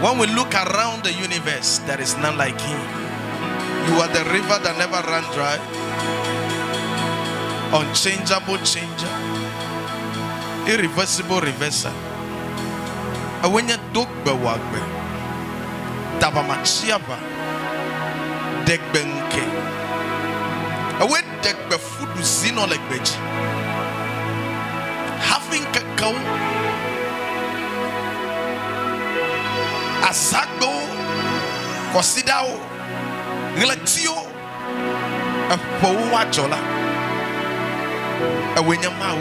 When we look around the universe, there is none like him. You are the river that never ran dry, unchangeable changer, irreversible reverser. When you dog bewagbe, tabamachiaba, degbenke. When degbe food zino like beji, having cacao, azagbo, considao, relatio, a poa jola, a winyamau.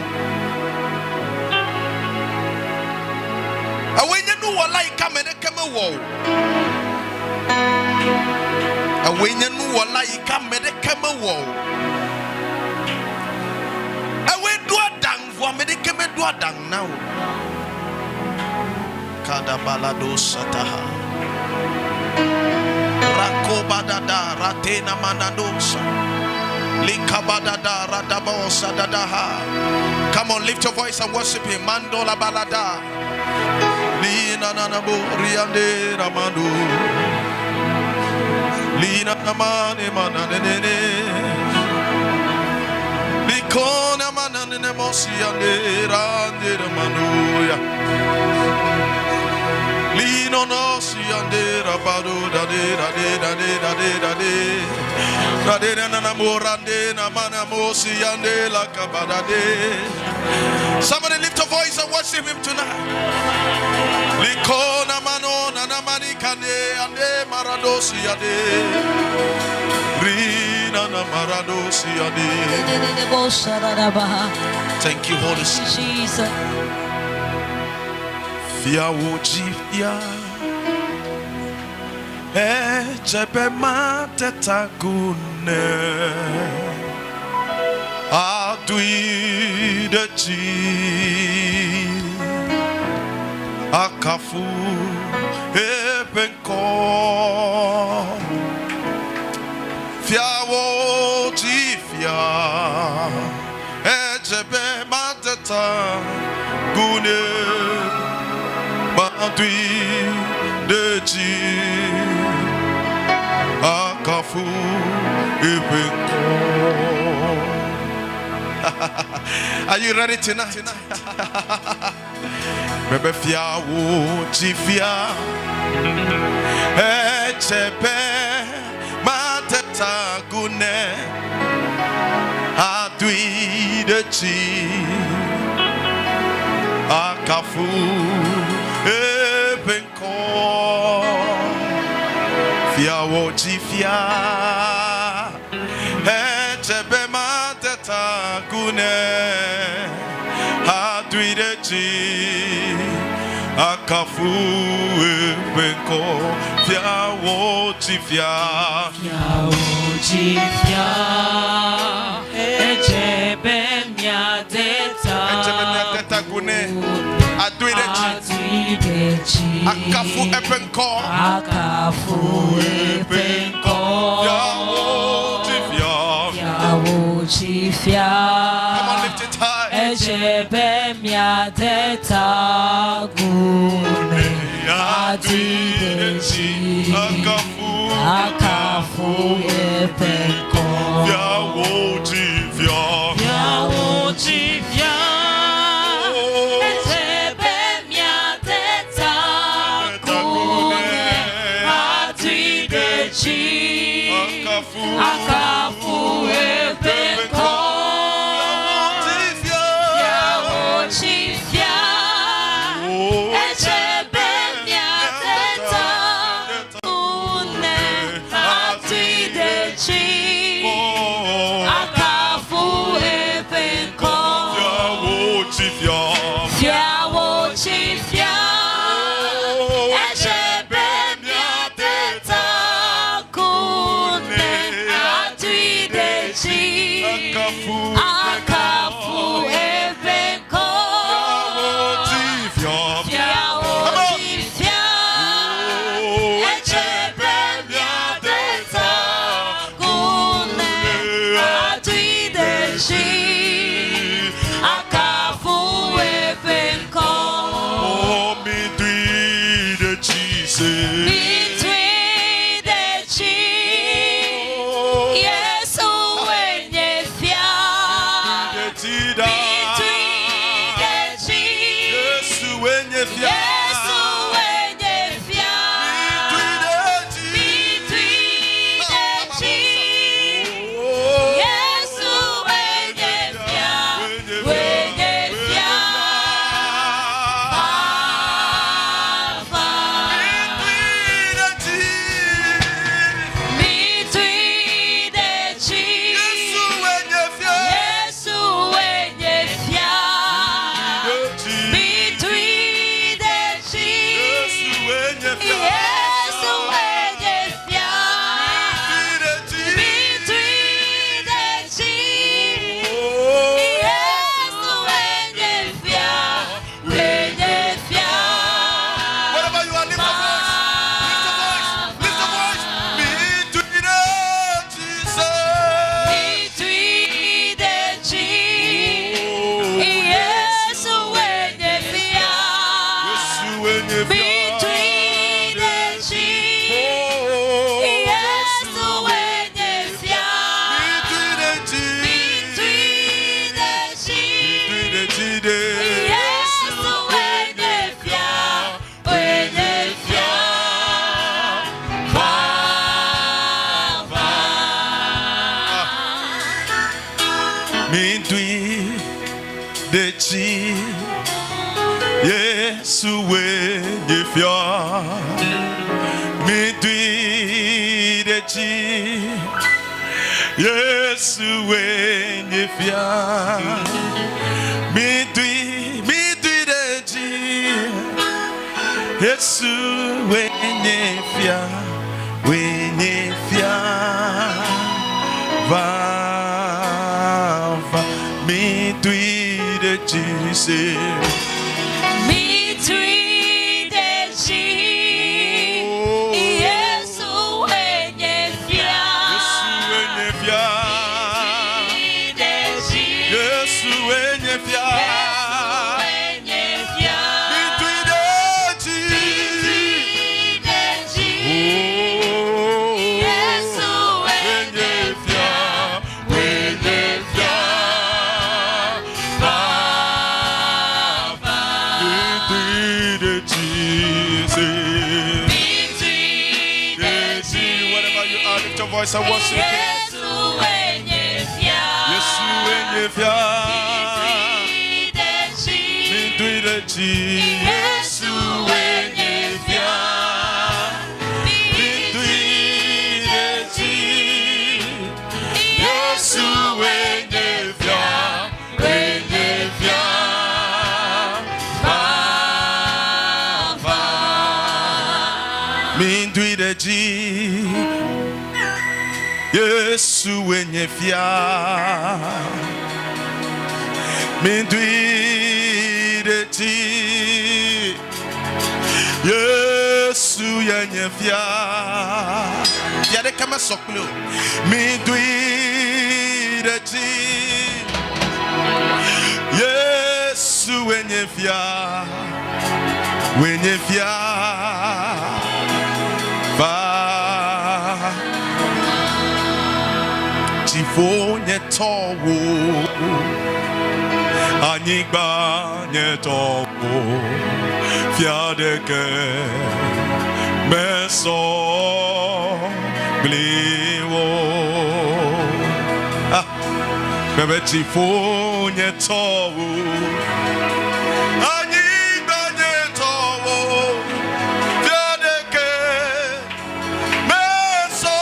A when you know what like come and come a wall. A when you know what like come and come a wall. A when do a dang for me, they come and do a dang now. Kadabalado Sataha Rakobadada Ratena Manadosa Likabadada Radabosa Dadaha. Come on, lift your voice and worship him. Mandola Balada Lina Nanabo Riande Ramadu Lina Namane Manane Likona Manane Mosiande Rande Ramanuya Lino no si ande rabado da de da de da de da de da de da de na na morande na mana mo si ande la kabada de. Somebody lift a voice and worship him tonight. Liko na mano na na mani kane ande marado si ande rina na marado si ande. Thank you, Holy Spirit. Jesus. Fia wojifia chebe mateta gune adui de chi akafu epenko fia wojifia chebe mateta gune Madui de Ji Akafu Ibenko. Are you ready tonight? Bebe fia wo jifia Echebe mateta gune Adui de Ji Akafu Epenko Fia wojifia Echebe mateta gune Adwideji Akafu epenko Fia wojifia Echebe mateta gune Akafu epenko Yawo chifia Come on, lift it high. Echebe miateta gune Adideji Akafu epenko Yawo chifia Akafu epenko Yawo chifia Echebe miateta Une Atideji Akafu epenko Yawo chifia Echebe miateta Kune Between the cheek, yes, when you fear. Between the cheek, yes, when you fear. Yes, when you fear, me do the G. Yes, when you fear, me do the Jesus. Voice of worship. Yes, when you fear. Me do the G. Yes, when you fear. Me do the G. Yes, when you fear. When you fear. Me do the G. Yes, when you fear, me do it. Yes, when you fear, yeah, they come so close. Me do it. Yes, when you fear, Tifonye towo Anigba nye towo Fiadeke Meso Bliwo Bebe tifonye towo Anigba nye towo Fiadeke Meso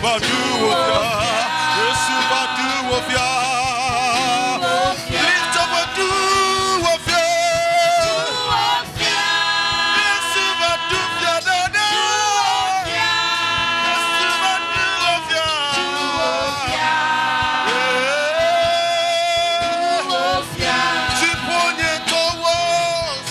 Badu Wofia. Yesu Badu Wofia. Lift up Badu Wofia. Yesu Badu Wofia. Yesu Badu Wofia. Tiponye Towos.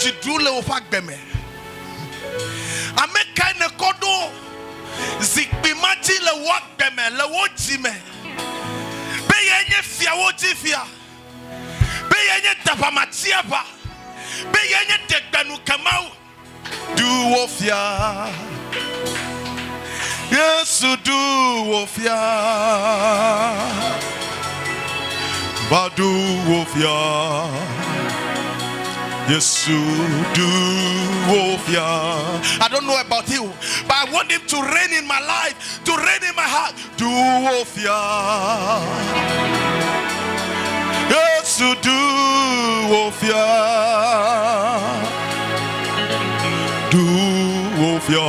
Jidrule ofagbeme ameka ne kodo zikbimaji le wagbeme le wojime be yenye fia wojifia be yenye tapamatiaba be yenye tegbenu kamau du wofia Yesu du wofia Badu wofia Yesu do wofia. I don't know about you, but I want him to reign in my life, to reign in my heart. Do wofia. Yesu do wofia. Do wofia.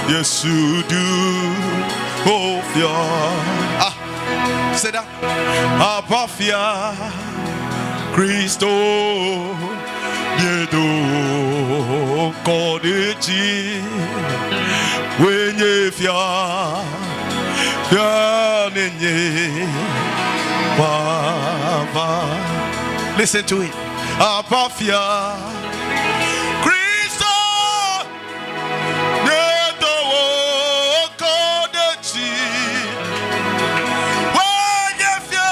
Yesu do wofia. Say that. Abafia. Cristo Yedo Kodechi Wenye Fia Nenye Baba. Listen to it. Abafia Cristo Yedo Kodechi Wenye Fia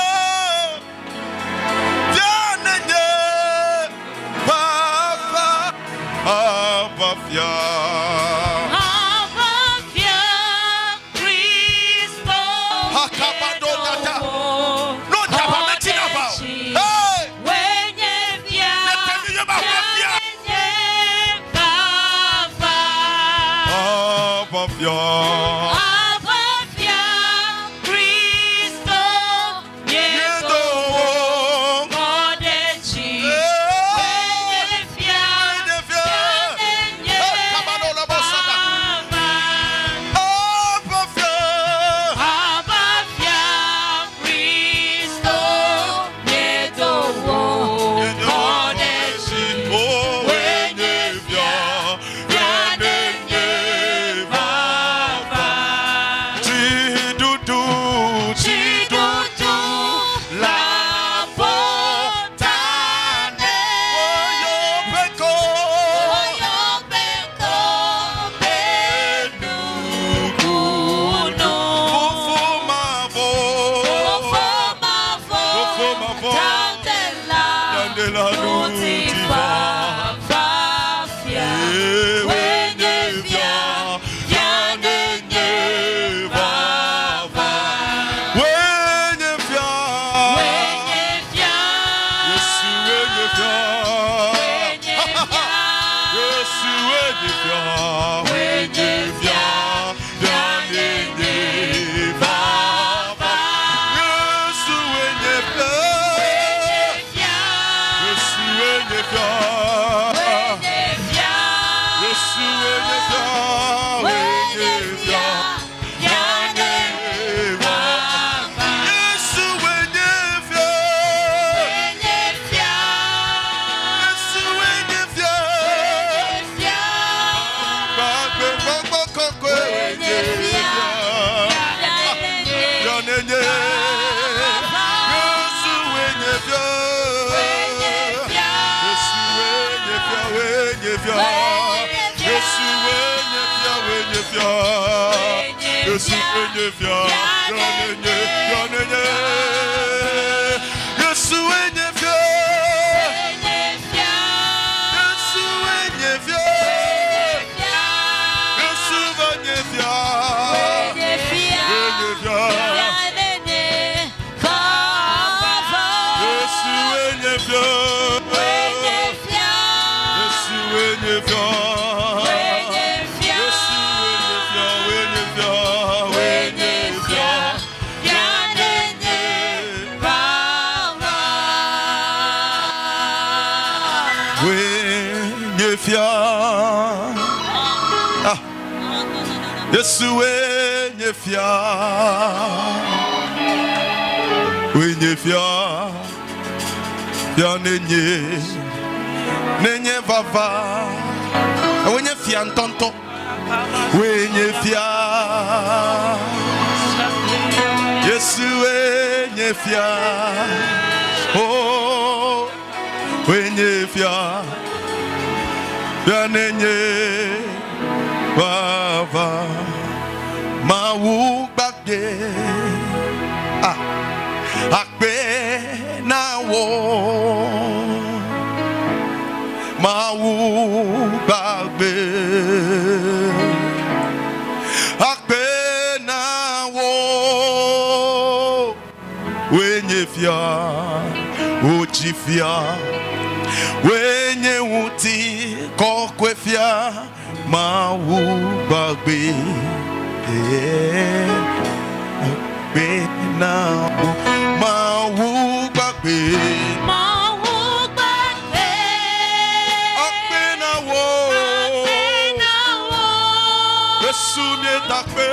Yesu wenye fia, wenye fia, fia nenye vava, wenye fia ntonto, wenye fia, Yesu wenye fia, oh, wenye fia, fia nenye vava. Mawu bagbe akpe na wo mawu bagbe akpe na wo wenye fia ochifia wenye uti kokwe fia mawu bagbe now, Mawu bagbe, akpenawo, Yesu mi takbe,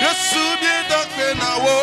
Yesu mi takpenawo,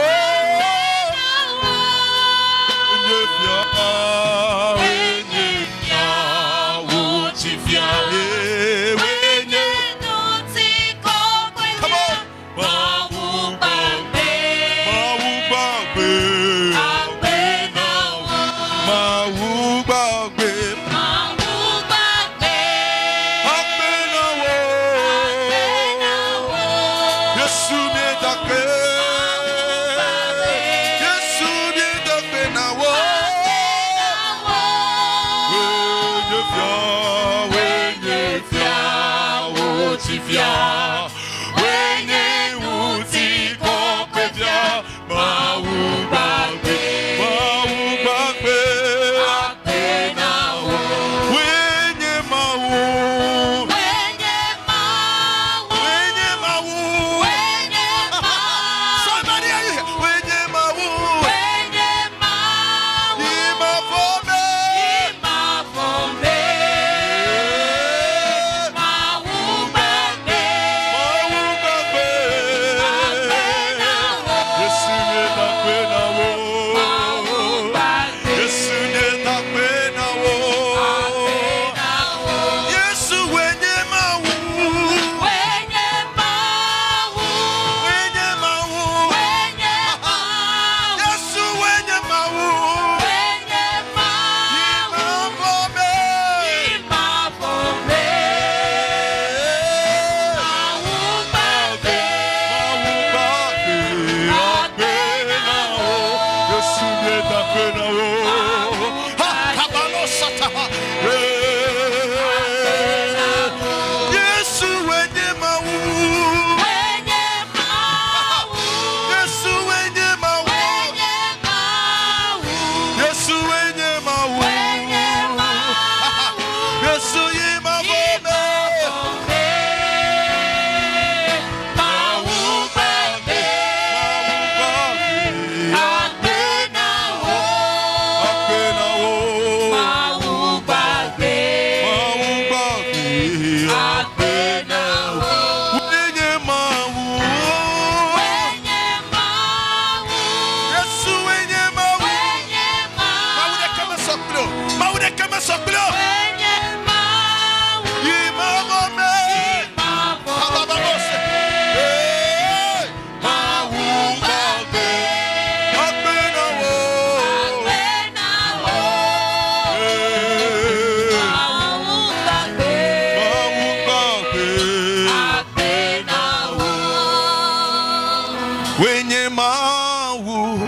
Wenye mawu.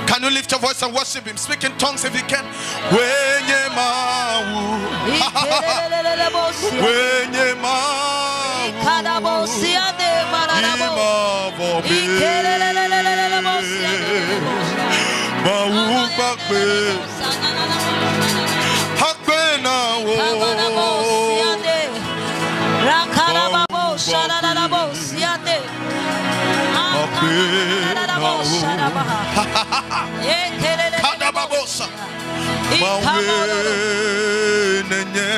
Can you lift your voice and worship him? Speak in tongues if you can. Wenye mawu. Wenye mawu. Mawu bakbe. Hakbe na wo. Kadababosa. Mawe nenye.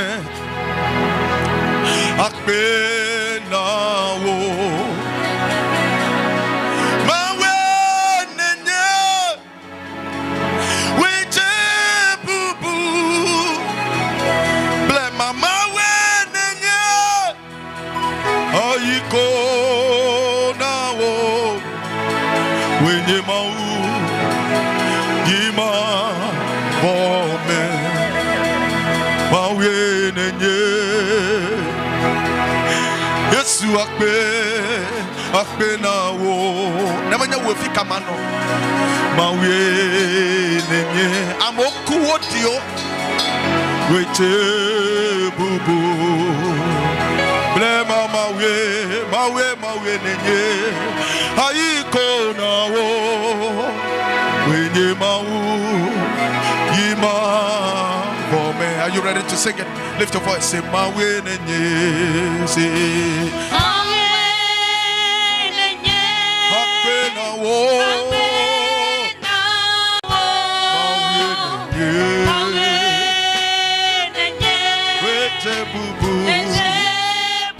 Hakbe na wo. Mawe nenye. Weje bubu. Blema mawe nenye. Ayiko na wo. Wenye mau. Yima bome. Mawe nenye. Yesu akpe na wo. Namanya wo fika mano. Mawe nenye. Amoku odio. Weche bubu. Blema mawe nenye. Ayiko na wo. Wenye mau. Yima bome. Are you ready to sing it? Lift your voice. Say mawe nenye. Say mawe nenye. Hakpe na wo. Hakpe na wo. Mawe nenye. Weche bubu. Weche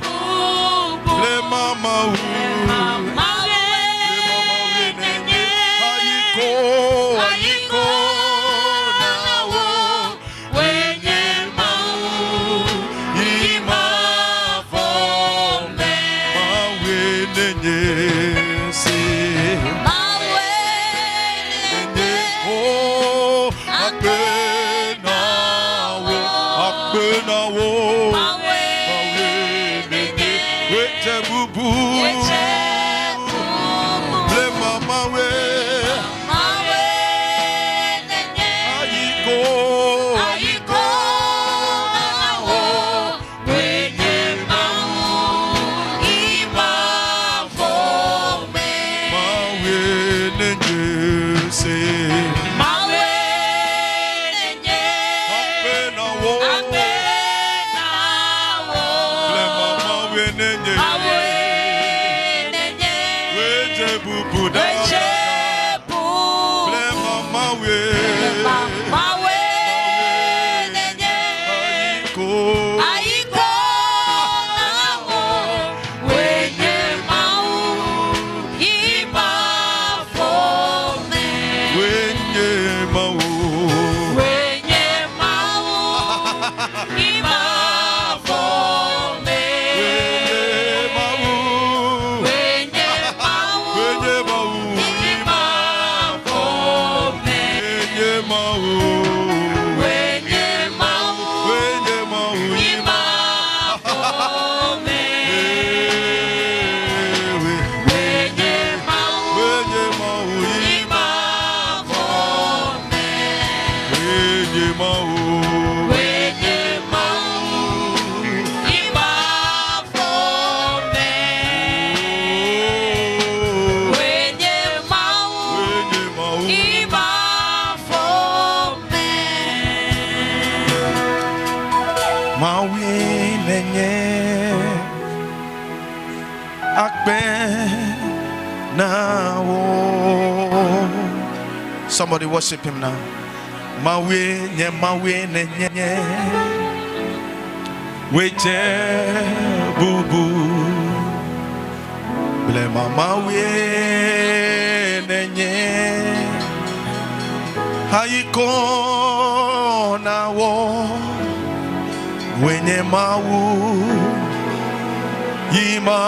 bubu. Blema mau. Mawe nenye. Ayiko. Ayiko. Somebody worship him now. Mawe nye mawe nye nye. Weche bubu. Blema mawe nye. Hayiko na wo. Wenye mau. Yima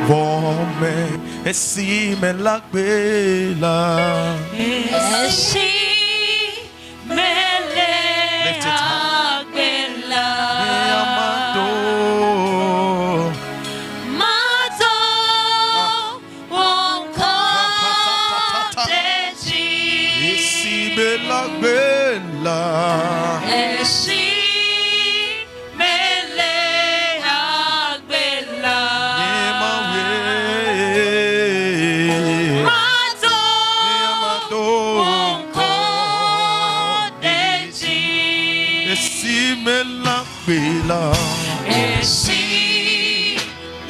vome. Esi me lakbela. Esi me lakbela. Mato agbela. Bela esi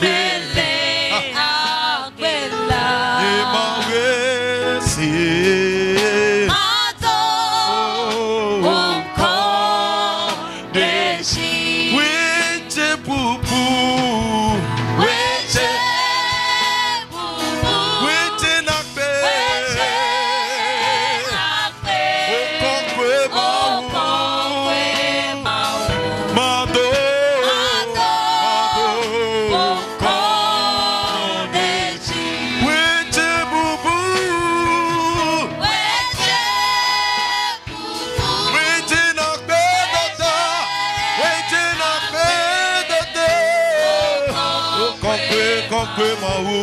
mele agbela emawe si mato onko desi weche pupu weche bubu weche nakpe okokwe Kokwe mawu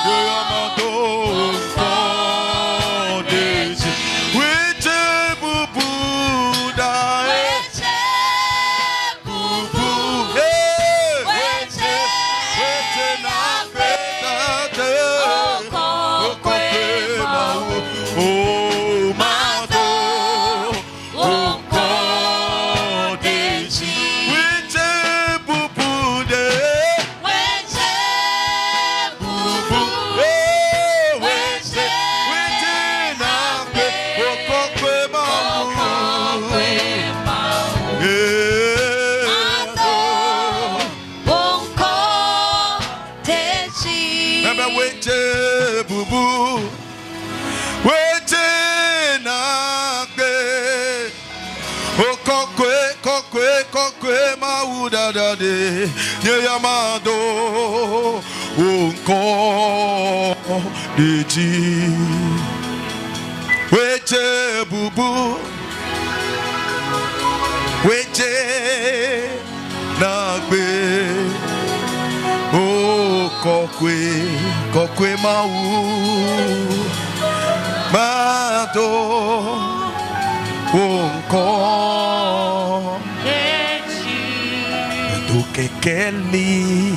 Yamado Kodeji Weche bubu dae weche bubu weche na pedate Kokwe mawu Oh mado Kodeji Weche bubu de weche bubu weche nakpe kokwe mauda dade yamado unko deji weche bubu weche nakpe oh kokwe mau mato unko kekeli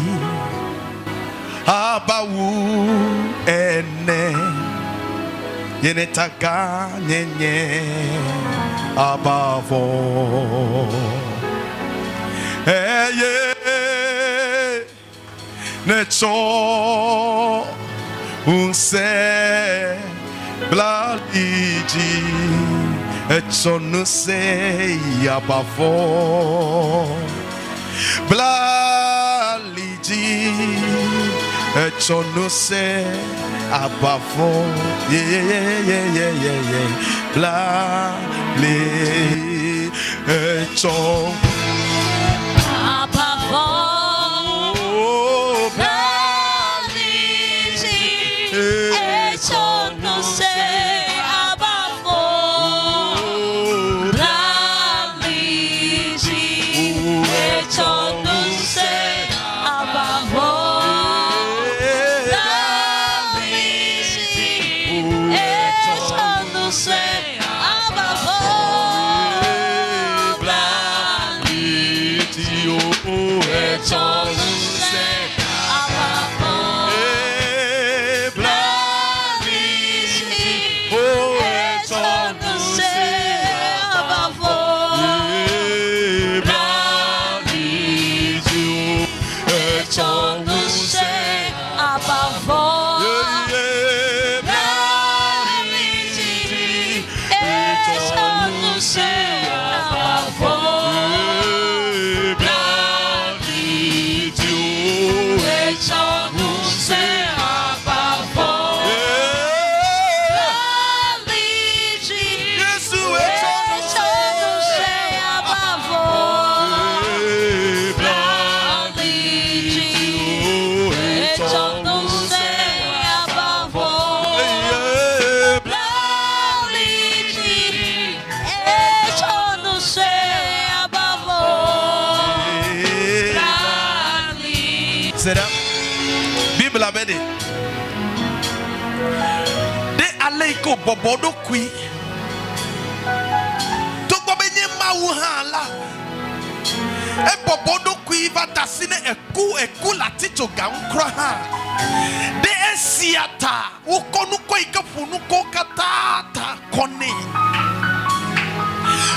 abawu ene yene taka nyenye abavo eye necho unse blaliji echo nuse abavo Blaliji echo nuse abavo Blali echo abavo Blaliji echo nuse abavo Blaliji echo nuse abavo Blaliji echo nuse abavo Blaliji echo nuse abavo Blaliji echo nuse abavo Blaliji echo nuse abavo Blaliji echo nuse abavo Bible abedi. De leiko bobodo kui to bobenye mawuhala e bobodo kui vatasine eku latito gankro ha de esiata ukonu ko ikafunu ko katata koni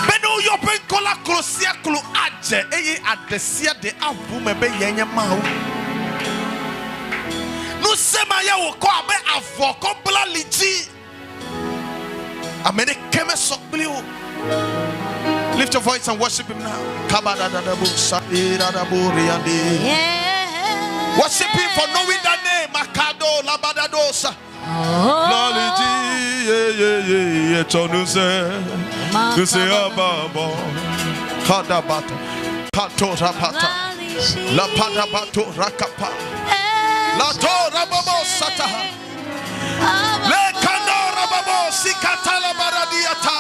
beno yo penkola krosia klo aje eyi adesia de avu mebe yenye mawo no sema ya wo ko abe avoko bla liji amene keme sokbli o. Lift your voice and worship him now. Worship him for knowing that name. Makado labadadosa. Laliji ye tonuse. Tuse ababo. Kadabata. Kato rapata. La padabato rakapa. La to rababo sataha. Le kando rababo sikatala baradiata.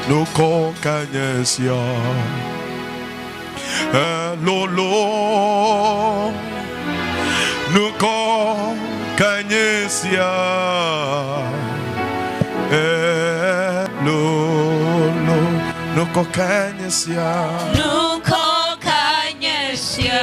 No concañesia lolo no concañesia lolo no concañesia Nunca cañesia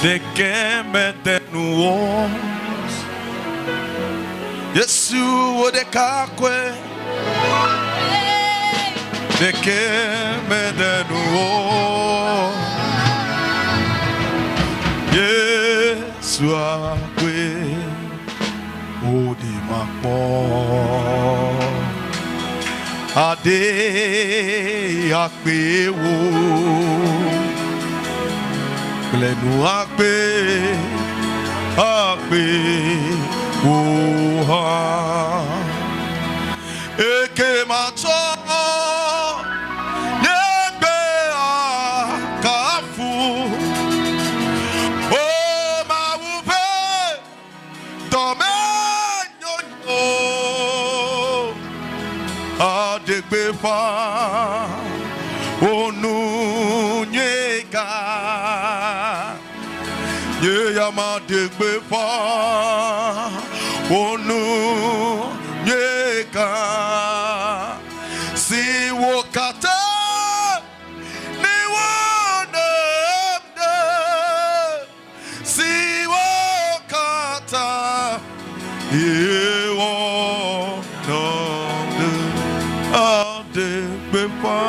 de que me denuó Yesu de kakwe de que me denuó. Yesu akwe odi makpo ade akpe wo glenu akpe wo ha eke macho yegbe akafu o ma wupe domenyo adegbe fa onu nyega ye yama degbe fa onu nyega si wokata ni wonamde si wokata ye wonamde adegbe fa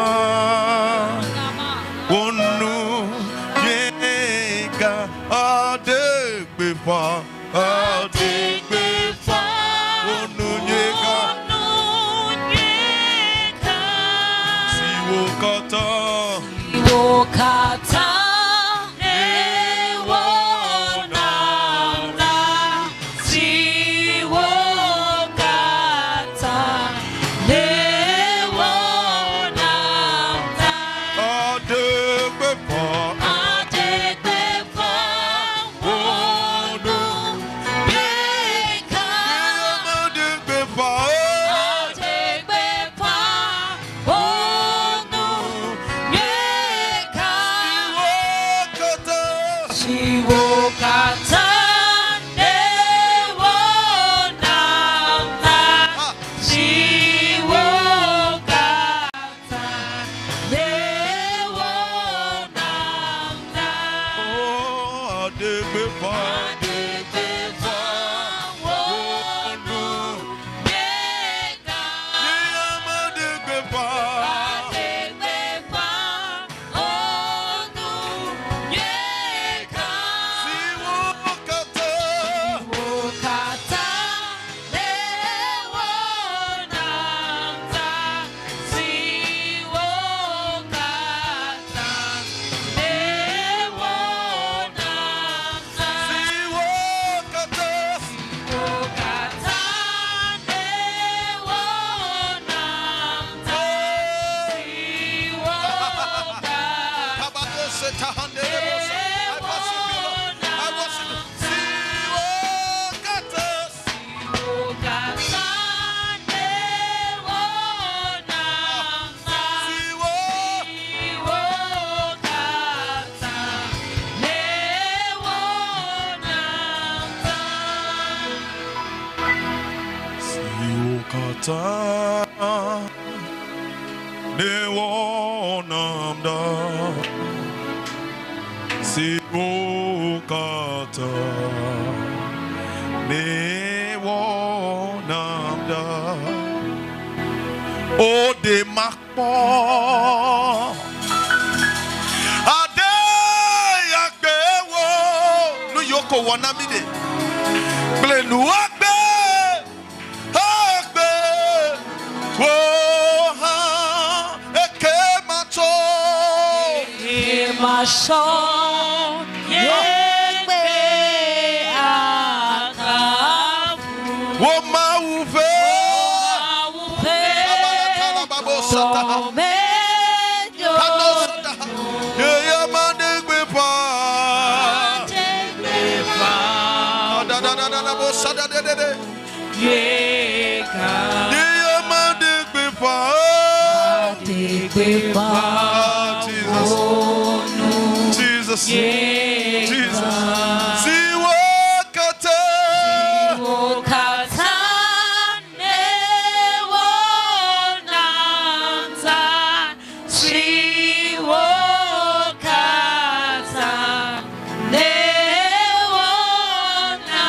onu nyega adegbe fa onu nyega si wokata ne wonamda si wokata ne wonamda o de makpo ade yakbe wo nu yoko wonamide blenu akbe Masho yegbe akafu wo mauve somejo ye yamadegbe pa da bo sada de yega ye yamadegbe pa Jesus, Jesus, Siwokata, ne wonamda, Siwokata, ne wonamda,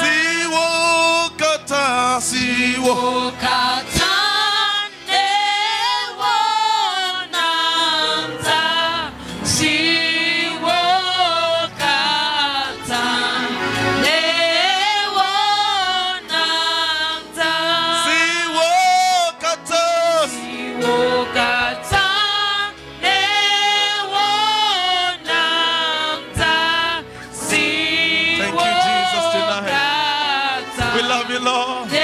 Siwokata, Siwokata, ne love you, Lord. We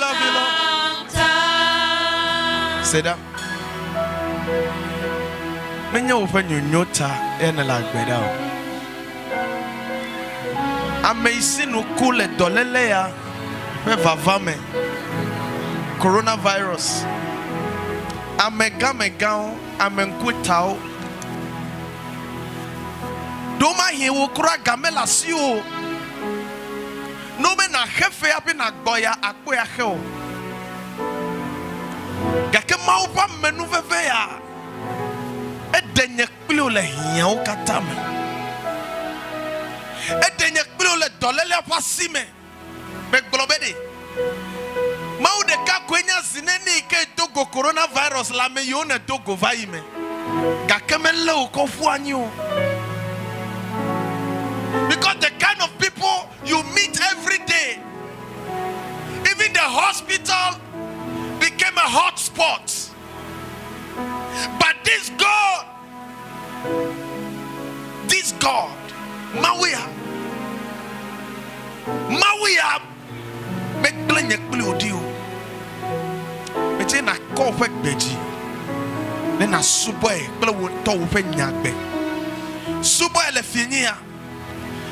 love you, Lord. Say that. When you open your nota and like better. Amazing ukule dolelea vavame coronavirus. Amegao amenkwitao. Doma he will cry gamela siu. No men a hefe up in a goya aqua hill. Gakemaupa menuvea. E denye klule hiao katame. E denye klule dolele pasime. Bek blobedi. Mau de ka kwenya zineni ke togo coronavirus la me yone togo vaime. Gakemele ukofu anyu. Because the kind of people you meet every day, even the hospital became a hot spot. But this God, Mawia, make blenye kludio. Mete na kofe beji, ne na suboy blewo to ufe nyagbe. Suboy le finia.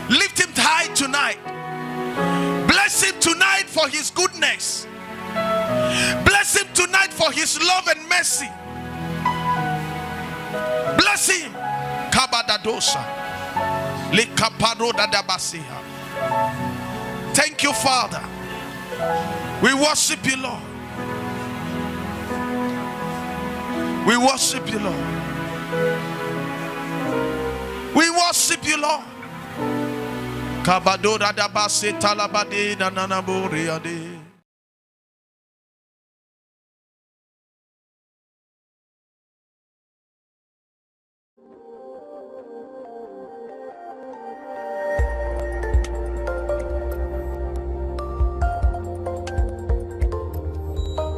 Lift him high tonight. Bless him tonight for his goodness. Bless him tonight for his love and mercy. Bless him. Kabadadosa. Likaparodadabasiha. Thank you, Father. We worship you, Lord. We worship you, Lord. We worship you, Lord. Kabado da base talabade na nanabori ade.